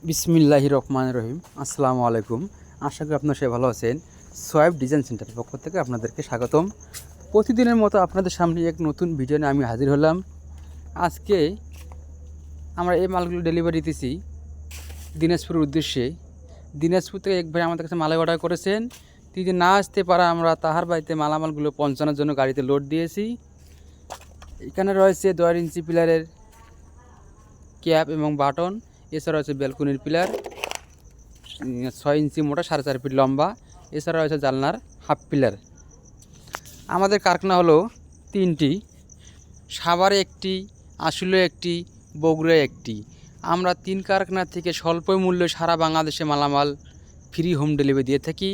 বিসমিল্লাহির রহমানির রহিম। আসসালামু আলাইকুম। আশা করি আপনারা সবাই ভালো আছেন। সোয়াইব ডিজাইন সেন্টারের পক্ষ থেকে আপনাদেরকে স্বাগতম। প্রতিদিনের মতো আপনাদের সামনে এক নতুন ভিডিও নিয়ে আমি হাজির হলাম। আজকে আমরা এই মালগুলো ডেলিভারি দিতেছি দিনাজপুরের উদ্দেশ্যে। দিনাজপুর থেকে এক ভাই আমাদের কাছে মাল অর্ডার করেছেন। তিনি যদি না আসতে পারা আমরা তাহার বাড়িতে মালামালগুলো পৌঁছানোর জন্য গাড়িতে লোড দিয়েছি। এখানে রয়েছে 2 ইঞ্চি পিলারের ক্যাপ এবং বাটন, এছাড়া রয়েছে ব্যালকনির পিলার 6 ইঞ্চি মোটা, 4.5 ফিট লম্বা, এছাড়া রয়েছে জানলার হাফ পিলার। আমাদের কারখানা হলো 3টি, সাভারে একটি, আশুলে একটি, বগুড়ায় একটি। আমরা 3 কারখানা থেকে স্বল্প মূল্যে সারা বাংলাদেশে মালামাল ফ্রি হোম ডেলিভারি দিয়ে থাকি।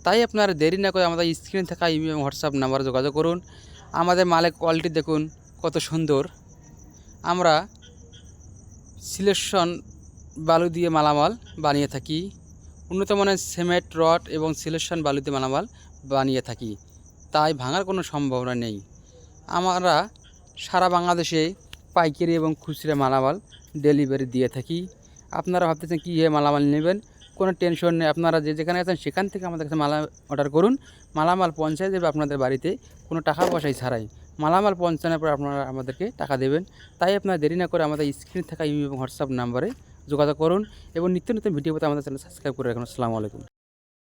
তাই আপনারা দেরি না করে আমাদের স্ক্রিনে থাকা ইমেল এবং হোয়াটসঅ্যাপ নাম্বারে যোগাযোগ করুন। আমাদের মালের কোয়ালিটি দেখুন কত সুন্দর। আমরা সিলেকশন বালু দিয়ে মালামাল বানিয়ে থাকি। উন্নত মানের সিমেন্ট রড এবং সিলেকশন বালু দিয়ে মালামাল বানিয়ে থাকি, তাই ভাঙার কোনো সম্ভাবনা নেই। আমরা সারা বাংলাদেশে পাইকারি এবং খুচরা মালামাল ডেলিভারি দিয়ে থাকি। আপনারা ভাবতেছেন কীভাবে মালামাল নেবেন, কোনো টেনশন নেই। আপনারা যেখানে আছেন সেখান থেকে আমাদের কাছে মালামাল অর্ডার করুন। মালামাল পৌঁছায় দেবে আপনাদের বাড়িতে কোনো টাকা পয়সাই ছাড়াই। মালামাল পৌঁছানোর পর আপনারা আমাদেরকে টাকা দেবেন। তাই আপনারা দেরি না করে আমাদের স্ক্রিনে থাকা ইমেল এবং হোয়াটসঅ্যাপ নাম্বারে যোগাযোগ করুন এবং নিত্য নতুন ভিডিও পেতে আমাদের চ্যানেল সাবস্ক্রাইব করে রাখুন। আসসালামু আলাইকুম।